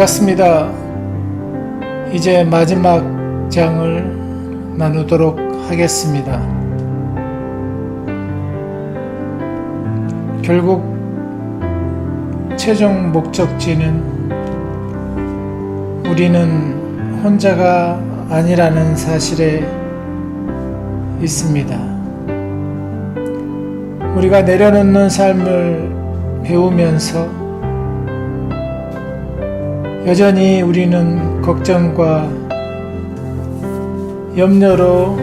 반갑습니다. 이제 마지막 장을 나누도록 하겠습니다. 결국 최종 목적지는 우리는 혼자가 아니라는 사실에 있습니다. 우리가 내려놓는 삶을 배우면서 여전히 우리는 걱정과 염려로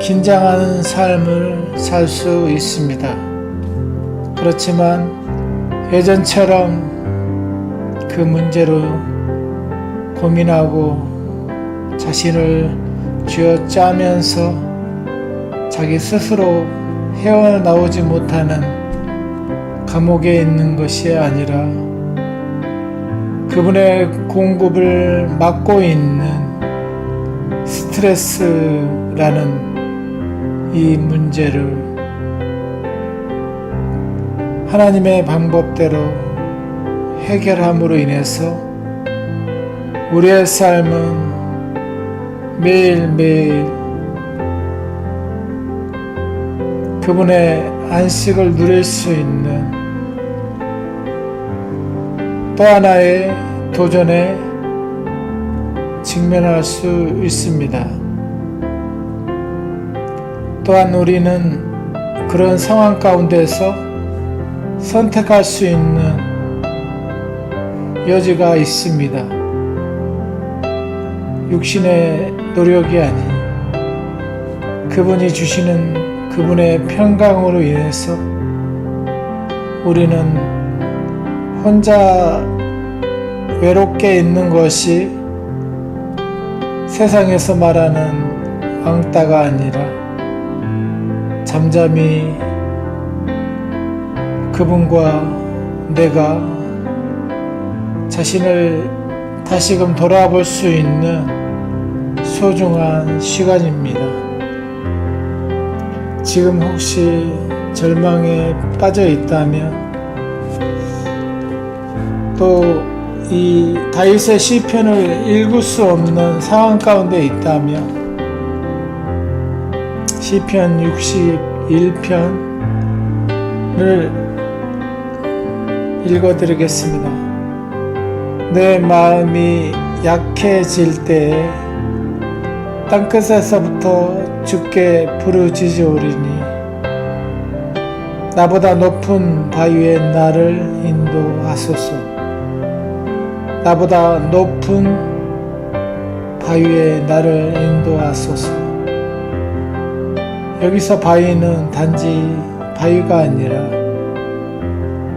긴장하는 삶을 살 수 있습니다. 그렇지만 예전처럼 그 문제로 고민하고 자신을 쥐어짜면서 자기 스스로 헤어나오지 못하는 감옥에 있는 것이 아니라 그분의 공급을 막고 있는 스트레스라는 이 문제를 하나님의 방법대로 해결함으로 인해서 우리의 삶은 매일매일 그분의 안식을 누릴 수 있는 또 하나의 도전에 직면할 수 있습니다. 또한 우리는 그런 상황 가운데서 선택할 수 있는 여지가 있습니다. 육신의 노력이 아닌 그분이 주시는 그분의 평강으로 인해서 우리는 혼자 외롭게 있는 것이 세상에서 말하는 왕따가 아니라 잠잠히 그분과 내가 자신을 다시금 돌아볼 수 있는 소중한 시간입니다. 지금 혹시 절망에 빠져 있다면 또 이 다윗의 시편을 읽을 수 없는 상황 가운데 있다면 시편 61편을 읽어드리겠습니다. 내 마음이 약해질 때에 땅끝에서부터 주께 부르짖으오리니 나보다 높은 바위에 나를 인도하소서. 나보다 높은 바위에 나를 인도하소서. 여기서 바위는 단지 바위가 아니라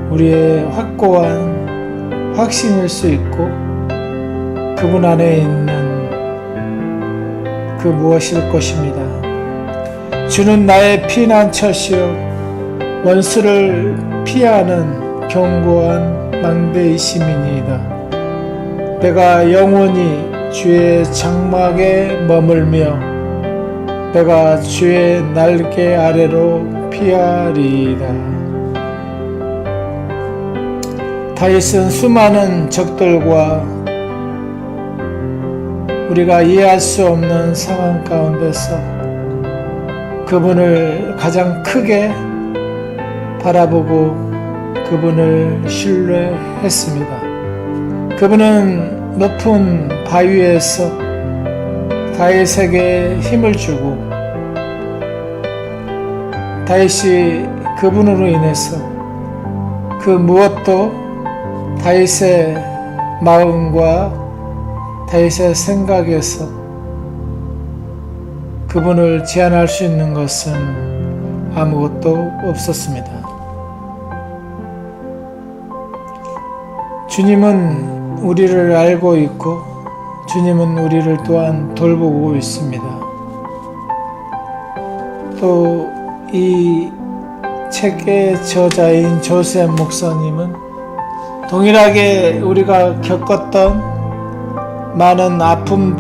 우리의 확고한 확신일 수 있고 그분 안에 있는 그 무엇일 것입니다. 주는 나의 피난처시요 원수를 피하는 견고한 망대이심이니이다. 내가 영원히 주의 장막에 머물며 내가 주의 날개 아래로 피하리이다. 다윗은 수많은 적들과 우리가 이해할 수 없는 상황 가운데서 그분을 가장 크게 바라보고 그분을 신뢰했습니다. 그분은 높은 바위에서 다윗에게 힘을 주고 다윗이 그분으로 인해서 그 무엇도 다윗의 마음과 다윗의 생각에서 그분을 제한할 수 있는 것은 아무것도 없었습니다. 주님은 우리를 알고 있고 주님은 우리를 또한 돌보고 있습니다. 또 이 책의 저자인 조셉 목사님은 동일하게 우리가 겪었던 많은 아픈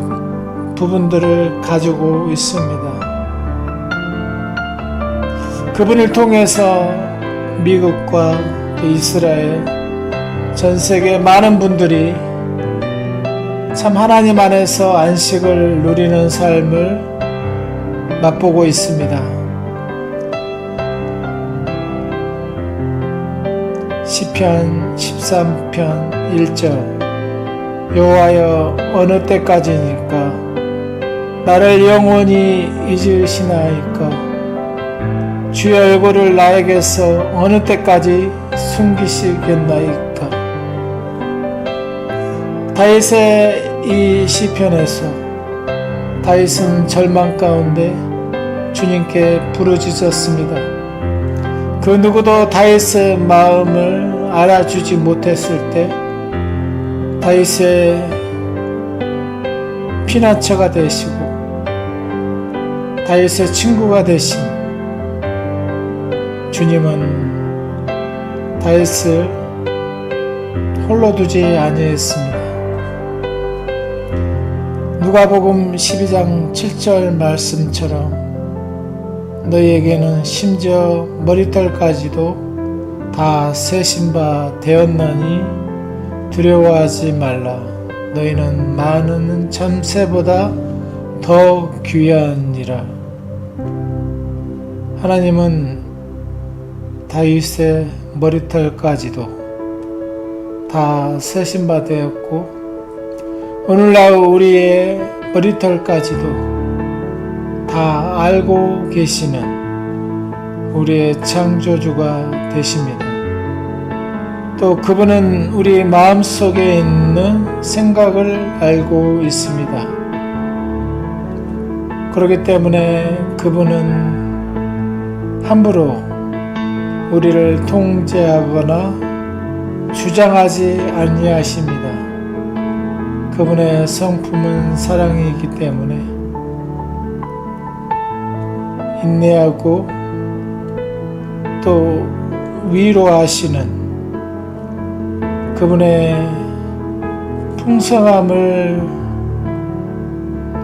부분들을 가지고 있습니다. 그분을 통해서 미국과 이스라엘 전 세계 많은 분들이 참 하나님 안에서 안식을 누리는 삶을 맛보고 있습니다. 시편 13편 1절 여호와여 어느 때까지니까 나를 영원히 잊으시나이까 주의 얼굴을 나에게서 어느 때까지 숨기시겠나이까. 다윗의 이 시편에서 다윗은 절망 가운데 주님께 부르짖었습니다. 그 누구도 다윗의 마음을 알아주지 못했을 때 다윗의 피난처가 되시고 다윗의 친구가 되신 주님은 다윗을 홀로 두지 아니했습니다. 누가복음 12장 7절 말씀처럼 너희에게는 심지어 머리털까지도 다 세신 바 되었나니 두려워하지 말라. 너희는 많은 참새보다 더 귀하니라. 하나님은 다윗의 머리털까지도 다 세신 바 되었고 오늘날 우리의 머리털까지도 다 알고 계시는 우리의 창조주가 되십니다. 또 그분은 우리 마음속에 있는 생각을 알고 있습니다. 그렇기 때문에 그분은 함부로 우리를 통제하거나 주장하지 아니하십니다. 그분의 성품은 사랑이기 때문에 인내하고 또 위로하시는 그분의 풍성함을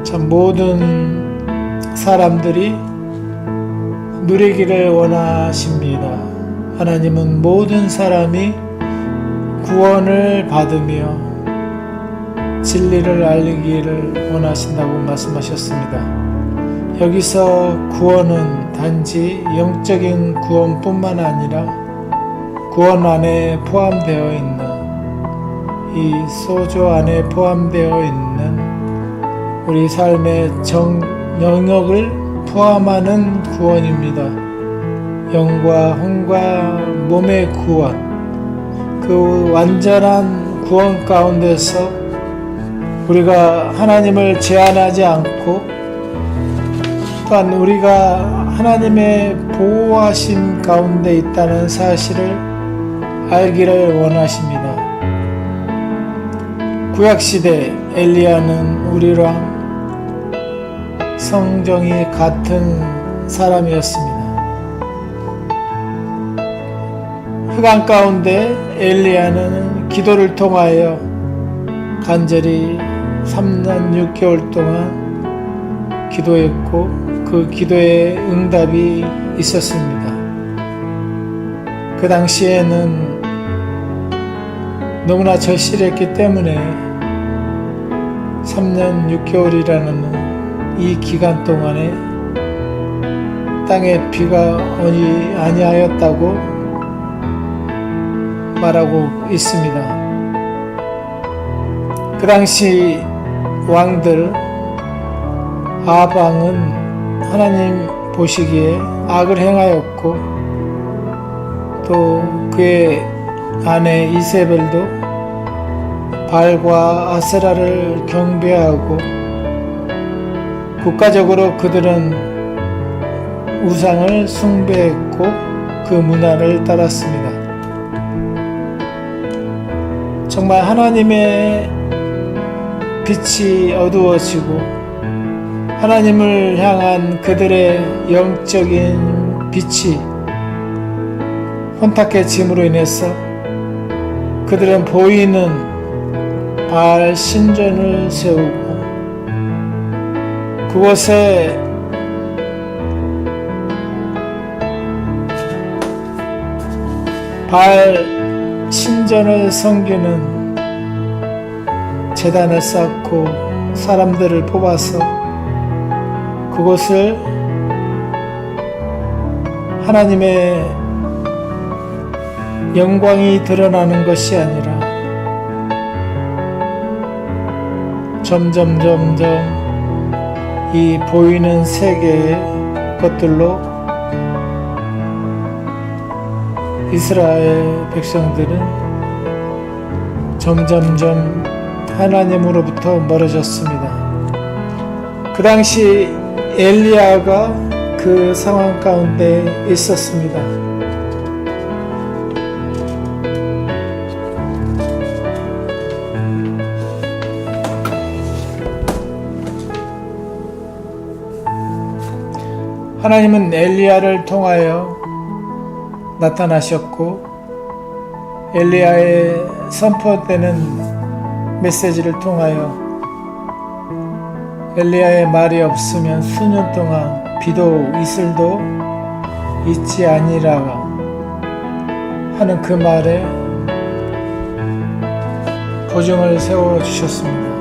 참 모든 사람들이 누리기를 원하십니다. 하나님은 모든 사람이 구원을 받으며 진리를 알리기를 원하신다고 말씀하셨습니다. 여기서 구원은 단지 영적인 구원뿐만 아니라 구원 안에 포함되어 있는 이 소조 안에 포함되어 있는 우리 삶의 영역을 포함하는 구원입니다. 영과 혼과 몸의 구원, 그 완전한 구원 가운데서 우리가 하나님을 제한하지 않고 또한 우리가 하나님의 보호하심 가운데 있다는 사실을 알기를 원하십니다. 구약시대 엘리야는 우리랑 성정이 같은 사람이었습니다. 흑암 가운데 엘리야는 기도를 통하여 간절히 3년 6개월 동안 기도했고 그 기도에 응답이 있었습니다. 그 당시에는 너무나 절실했기 때문에 3년 6개월이라는 이 기간 동안에 땅에 비가 오지 아니하였다고 말하고 있습니다. 그 당시 왕들 아합 왕은 하나님 보시기에 악을 행하였고 또 그의 아내 이세벨도 바알과 아세라를 경배하고 국가적으로 그들은 우상을 숭배했고 그 문화를 따랐습니다. 정말 하나님의 빛이 어두워지고 하나님을 향한 그들의 영적인 빛이 혼탁해짐으로 인해서 그들은 보이는 바알 신전을 세우고 그곳에 바알 신전을 섬기는 제단을 쌓고 사람들을 뽑아서 그곳을 하나님의 영광이 드러나는 것이 아니라 점점 이 보이는 세계의 것들로 이스라엘 백성들은 점점 하나님으로부터 멀어졌습니다. 그 당시 엘리야가 그 상황 가운데 있었습니다. 하나님은 엘리야를 통하여 나타나셨고 엘리야의 선포되는 메시지를 통하여 엘리야의 말이 없으면 수년 동안 비도 이슬도 있지 아니라 하는 그 말에 보증을 세워주셨습니다.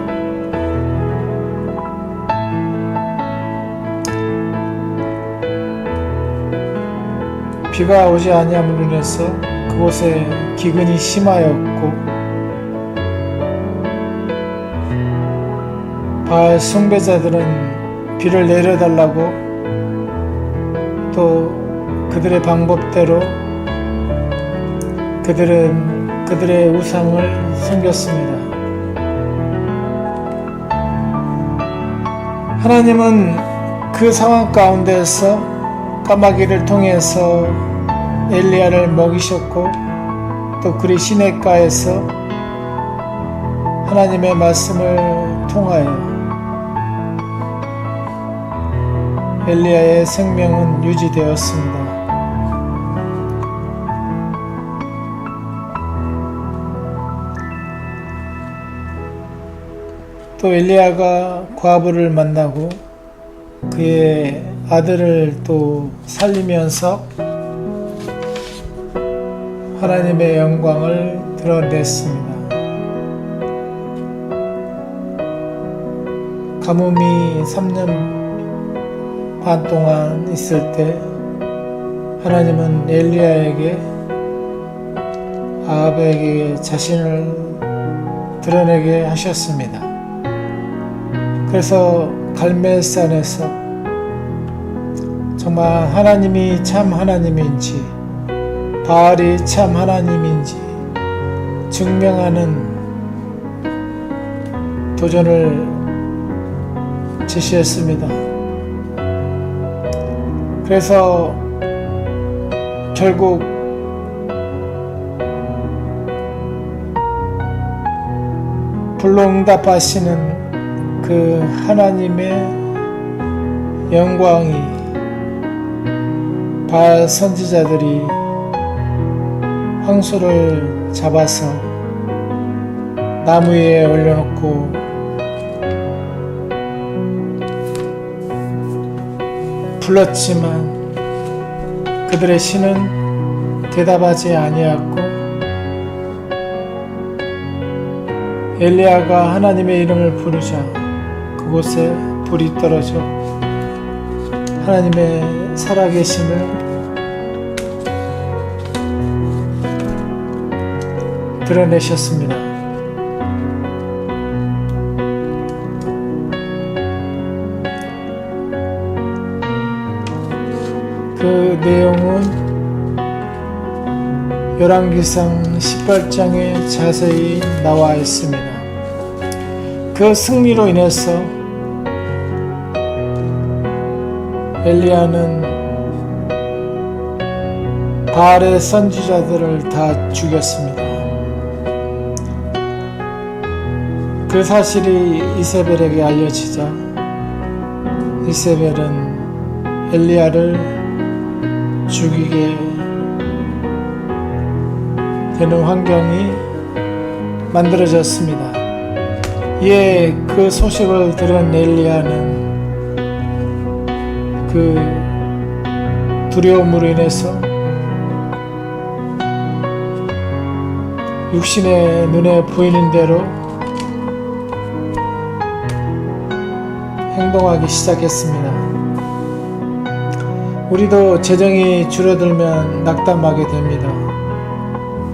비가 오지 아니함으로 인해서 그곳에 기근이 심하였고 바알 숭배자들은 비를 내려달라고 또 그들의 방법대로 그들은 그들의 우상을 섬겼습니다. 하나님은 그 상황 가운데서 까마귀를 통해서 엘리야를 먹이셨고 또 그리 시냇가에서 하나님의 말씀을 통하여 엘리야의 생명은 유지되었습니다. 또 엘리야가 과부를 만나고 그의 아들을 또 살리면서 하나님의 영광을 드러냈습니다. 가뭄이 3년 반 동안 있을 때 하나님은 엘리야에게 아합에게 자신을 드러내게 하셨습니다. 그래서 갈멜산에서 정말 하나님이 참 하나님인지 바알이 참 하나님인지 증명하는 도전을 제시했습니다. 그래서 결국 불로응답하시는 그 하나님의 영광이 바알 선지자들이 황소를 잡아서 나무 위에 올려놓고 불렀지만 그들의 신은 대답하지 아니하였고 엘리야가 하나님의 이름을 부르자 그곳에 불이 떨어져 하나님의 살아계심을 드러내셨습니다. 그 내용은 열왕기상 18장에 자세히 나와 있습니다. 그 승리로 인해서 엘리야는 바알의 선지자들을 다 죽였습니다. 그 사실이 이세벨에게 알려지자 이세벨은 엘리야를 죽이게 되는 환경이 만들어졌습니다. 이에 그 소식을 들은 엘리야는 그 두려움으로 인해서 육신의 눈에 보이는 대로 행동하기 시작했습니다. 우리도 재정이 줄어들면 낙담하게 됩니다.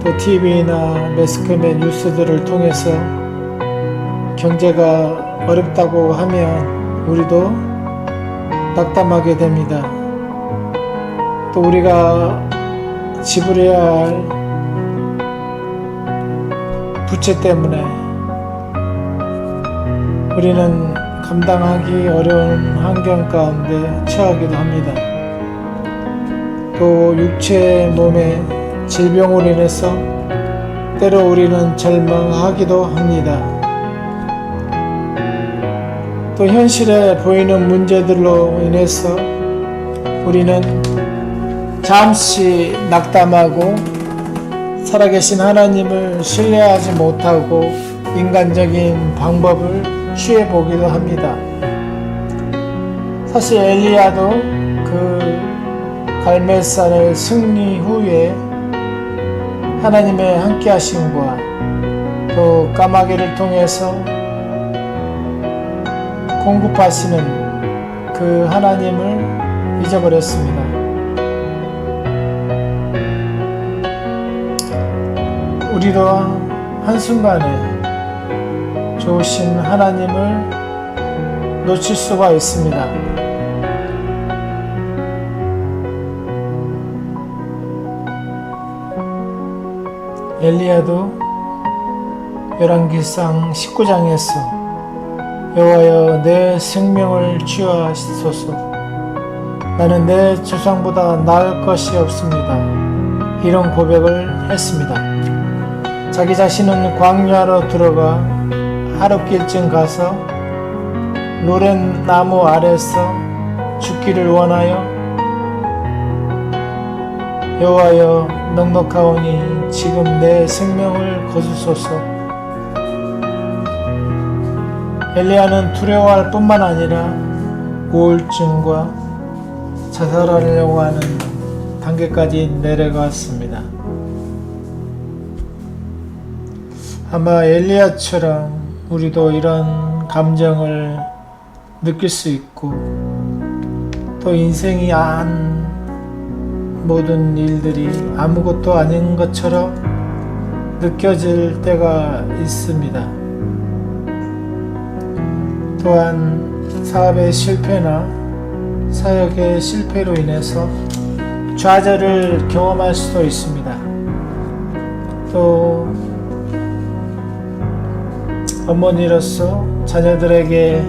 또 TV나 매스컴의 뉴스들을 통해서 경제가 어렵다고 하면 우리도 낙담하게 됩니다. 또 우리가 지불해야 할 부채 때문에 우리는 감당하기 어려운 환경 가운데 처하기도 합니다. 또 육체 몸의 질병으로 인해서 때로 우리는 절망하기도 합니다. 또 현실에 보이는 문제들로 인해서 우리는 잠시 낙담하고 살아계신 하나님을 신뢰하지 못하고 인간적인 방법을 취해보기도 합니다. 사실 엘리야도 그 갈멜산의 승리 후에 하나님의 함께 하심과 또 까마귀를 통해서 공급하시는 그 하나님을 잊어버렸습니다. 우리도 한순간에 좋으신 하나님을 놓칠 수가 있습니다. 엘리야도 열왕기상 19장에서 여호와여 내 생명을 취하소서 나는 내 조상보다 나을 것이 없습니다. 이런 고백을 했습니다. 자기 자신은 광야로 들어가 하룻길쯤 가서 노렌 나무 아래서 죽기를 원하여 여호와여 넉넉하오니 지금 내 생명을 거두소서. 엘리야는 두려워할 뿐만 아니라 우울증과 자살하려고 하는 단계까지 내려갔습니다. 아마 엘리야처럼 우리도 이런 감정을 느낄 수 있고 또 인생이 모든 일들이 아무것도 아닌 것처럼 느껴질 때가 있습니다. 또한 사업의 실패나 사역의 실패로 인해서 좌절을 경험할 수도 있습니다. 또 어머니로서 자녀들에게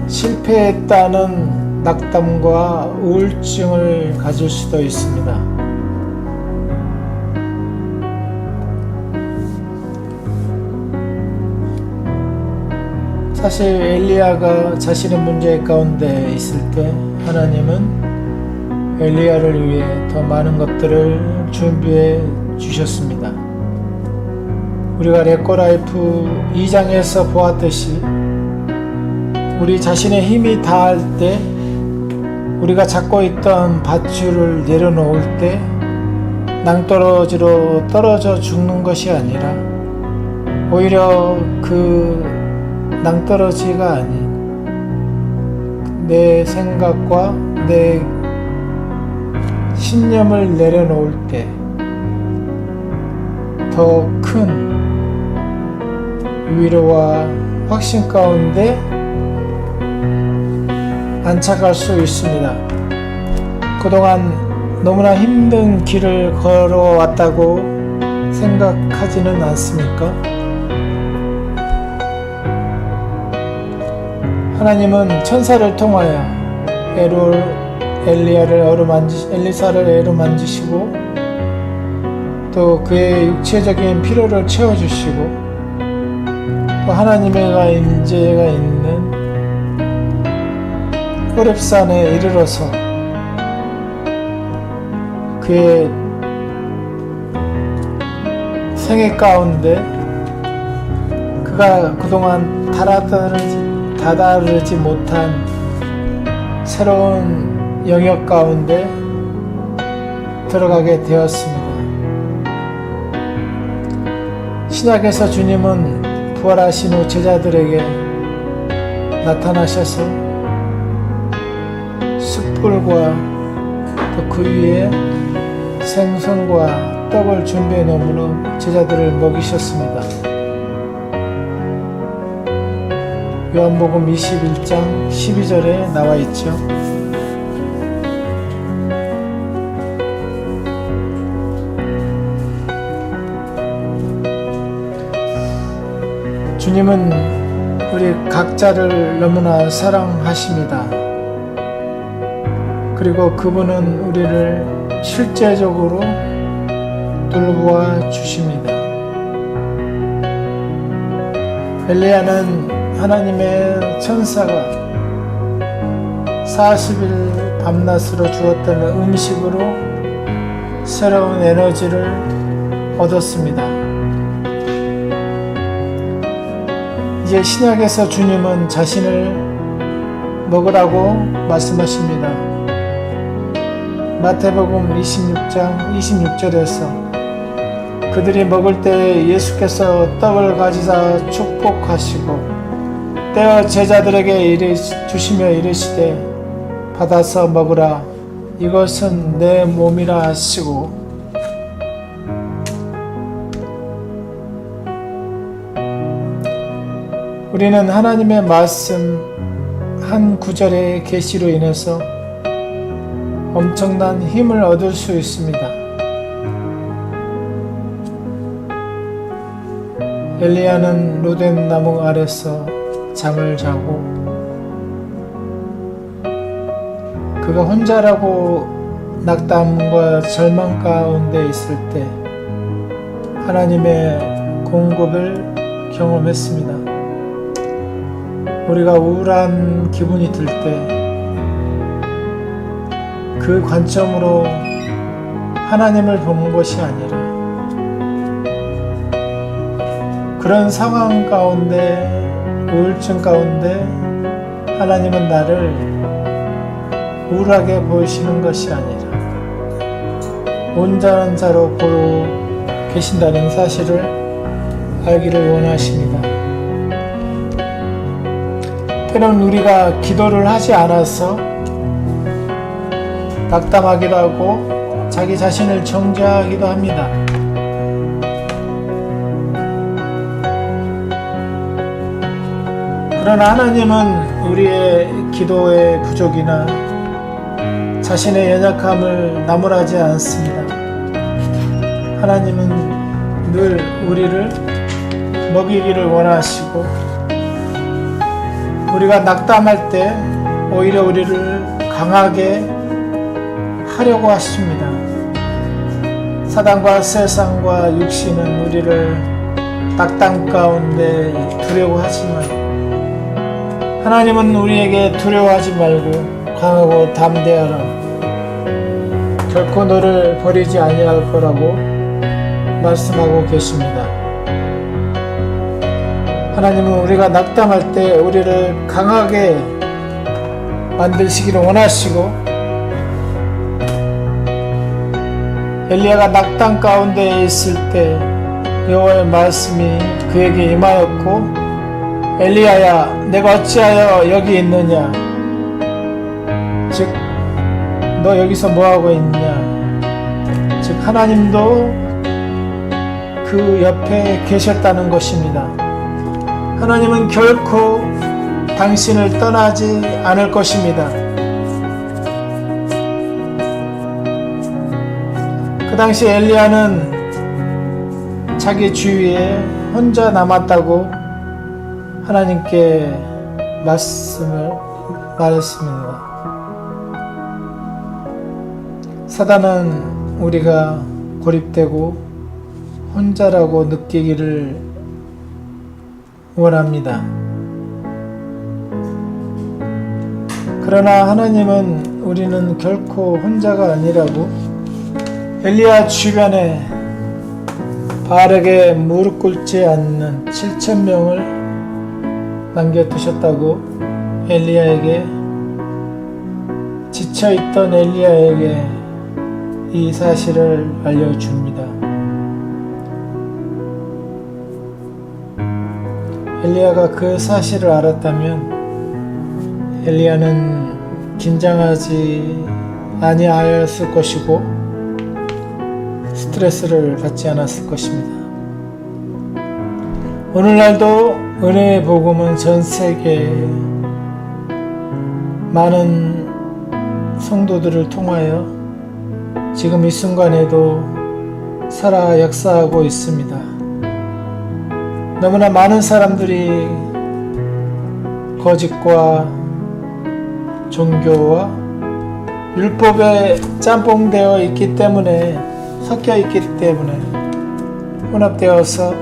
실패했다는 낙담과 우울증을 가질 수도 있습니다. 사실 엘리야가 자신의 문제 가운데 있을 때 하나님은 엘리야를 위해 더 많은 것들을 준비해 주셨습니다. 우리가 레코라이프 2장에서 보았듯이 우리 자신의 힘이 다할 때 우리가 잡고 있던 밧줄을 내려놓을 때 낭떠러지로 떨어져 죽는 것이 아니라 오히려 그 낭떠러지가 아닌 내 생각과 내 신념을 내려놓을 때 더 큰 위로와 확신 가운데 안착할 수 있습니다. 그동안 너무나 힘든 길을 걸어왔다고 생각하지는 않습니까? 하나님은 천사를 통하여 엘리사를 어루만지시고 또 그의 육체적인 필요를 채워주시고 또 하나님의 임재가 있는 호렙산에 이르러서 그의 생애 가운데 그가 그동안 다다르지 못한 새로운 영역 가운데 들어가게 되었습니다. 신약에서 주님은 부활하신 후 제자들에게 나타나셔서 숯불과 또 그 위에 생선과 떡을 준비해 놓음으로 제자들을 먹이셨습니다. 요한복음 21장 12절에 나와 있죠. 주님은 우리 각자를 너무나 사랑하십니다. 그리고 그분은 우리를 실제적으로 돌보아 주십니다. 엘리야는 하나님의 천사가 40일 밤낮으로 주었던 음식으로 새로운 에너지를 얻었습니다. 이제 신약에서 주님은 자신을 먹으라고 말씀하십니다. 마태복음 26장 26절에서 그들이 먹을 때 예수께서 떡을 가지사 축복하시고 떼어 제자들에게 주시며 이르시되 받아서 먹으라 이것은 내 몸이라 하시고 우리는 하나님의 말씀 한 구절의 계시로 인해서 엄청난 힘을 얻을 수 있습니다. 엘리야는 로덴 나무 아래서 잠을 자고 그가 혼자라고 낙담과 절망 가운데 있을 때 하나님의 공급을 경험했습니다. 우리가 우울한 기분이 들 때 그 관점으로 하나님을 보는 것이 아니라 그런 상황 가운데 우울증 가운데 하나님은 나를 우울하게 보이시는 것이 아니라 온전한 자로 보고 계신다는 사실을 알기를 원하십니다. 때론 우리가 기도를 하지 않아서 낙담하기도 하고 자기 자신을 정죄하기도 합니다. 그러나 하나님은 우리의 기도의 부족이나 자신의 연약함을 나무라지 않습니다. 하나님은 늘 우리를 먹이기를 원하시고 우리가 낙담할 때 오히려 우리를 강하게 하려고 하십니다. 사단과 세상과 육신은 우리를 낙담 가운데 두려워 하지만 하나님은 우리에게 두려워하지 말고 강하고 담대하라. 결코 너를 버리지 아니할 거라고 말씀하고 계십니다. 하나님은 우리가 낙담할 때 우리를 강하게 만드시기를 원하시고 엘리야가 낙담 가운데 있을 때 여호와의 말씀이 그에게 임하였고 엘리야야 내가 어찌하여 여기 있느냐 즉 너 여기서 뭐하고 있냐 즉 하나님도 그 옆에 계셨다는 것입니다. 하나님은 결코 당신을 떠나지 않을 것입니다. 그 당시 엘리야는 자기 주위에 혼자 남았다고 하나님께 말씀을 말했습니다. 사단은 우리가 고립되고 혼자라고 느끼기를 원합니다. 그러나 하나님은 우리는 결코 혼자가 아니라고 엘리야 주변에 바르게 무릎 꿇지 않는 7,000명을 남겨두셨다고 엘리야에게 지쳐있던 엘리야에게 이 사실을 알려줍니다. 엘리야가 그 사실을 알았다면 엘리야는 긴장하지 아니하였을 것이고 스트레스를 받지 않았을 것입니다. 오늘날도 은혜의 복음은 전 세계 많은 성도들을 통하여 지금 이 순간에도 살아 역사하고 있습니다. 너무나 많은 사람들이 거짓과 종교와 율법에 짬뽕되어 있기 때문에, 섞여 있기 때문에 혼합되어서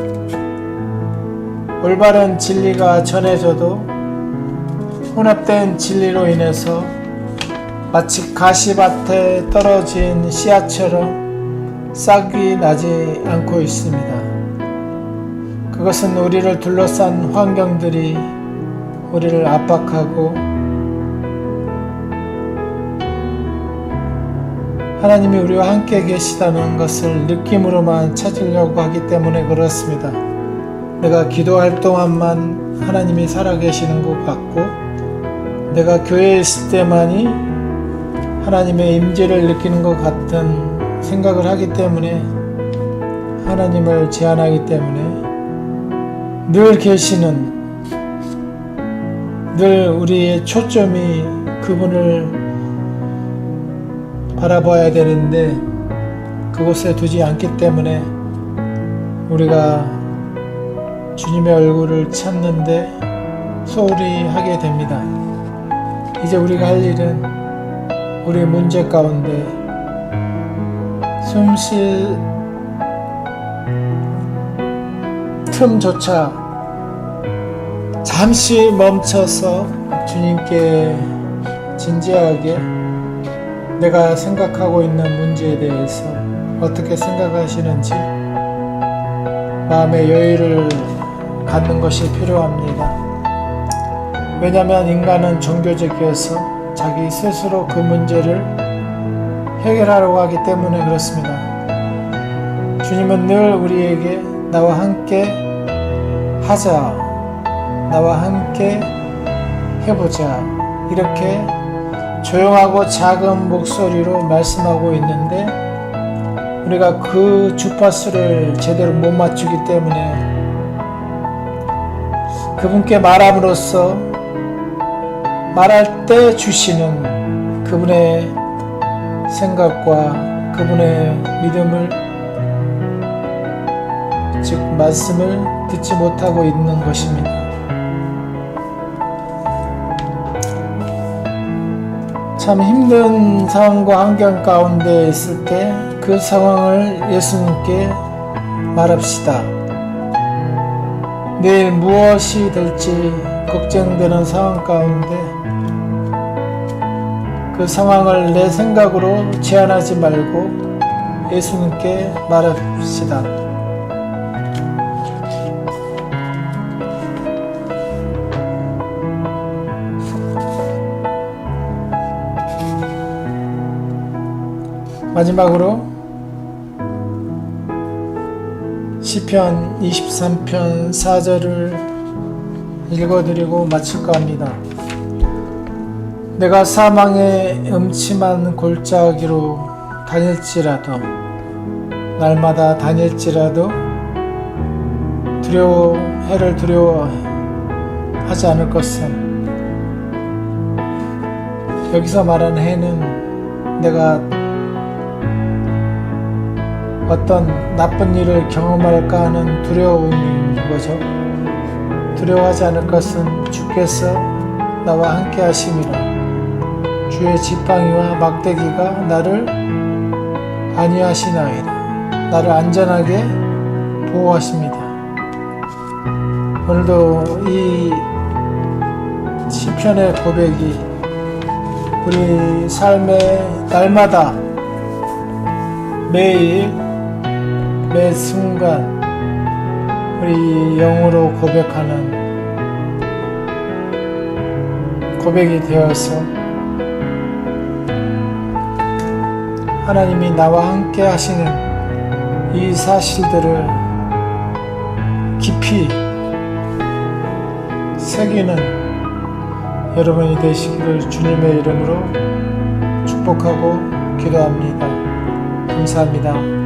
올바른 진리가 전해져도 혼합된 진리로 인해서 마치 가시밭에 떨어진 씨앗처럼 싹이 나지 않고 있습니다. 그것은 우리를 둘러싼 환경들이 우리를 압박하고 하나님이 우리와 함께 계시다는 것을 느낌으로만 찾으려고 하기 때문에 그렇습니다. 내가 기도할 동안만 하나님이 살아계시는 것 같고, 내가 교회에 있을 때만이 하나님의 임재를 느끼는 것 같은 생각을 하기 때문에 하나님을 제한하기 때문에 늘 계시는, 늘 우리의 초점이 그분을 바라봐야 되는데 그곳에 두지 않기 때문에 우리가 주님의 얼굴을 찾는데 소홀히 하게 됩니다. 이제 우리가 할 일은 우리의 문제 가운데 숨 쉴 틈조차 잠시 멈춰서 주님께 진지하게 내가 생각하고 있는 문제에 대해서 어떻게 생각하시는지 마음의 여유를 갖는 것이 필요합니다. 왜냐하면 인간은 종교적이어서 자기 스스로 그 문제를 해결하려고 하기 때문에 그렇습니다. 주님은 늘 우리에게 나와 함께 하자, 나와 함께 해보자, 이렇게 조용하고 작은 목소리로 말씀하고 있는데 우리가 그 주파수를 제대로 못 맞추기 때문에 그분께 말함으로써 말할 때 주시는 그분의 생각과 그분의 믿음을, 즉 말씀을 듣지 못하고 있는 것입니다. 참 힘든 상황과 환경 가운데 있을 때 그 상황을 예수님께 말합시다. 내일 무엇이 될지 걱정되는 상황 가운데 그 상황을 내 생각으로 제한하지 말고 예수님께 말합시다. 마지막으로 시편 23편 4절을 읽어드리고 마칠까 합니다. 내가 사망의 음침한 골짜기로 다닐지라도, 날마다 다닐지라도 해를 두려워하지 않을 것은, 여기서 말하는 해는 내가 어떤 나쁜 일을 경험할까 하는 두려움인 거죠. 두려워하지 않을 것은 주께서 나와 함께 하심이라. 주의 지팡이와 막대기가 나를 안위하시나이다. 나를 안전하게 보호하십니다. 오늘도 이 시편의 고백이 우리 삶의 날마다 매일 매 순간 우리 영으로 고백하는 고백이 되어서 하나님이 나와 함께 하시는 이 사실들을 깊이 새기는 여러분이 되시기를 주님의 이름으로 축복하고 기도합니다. 감사합니다.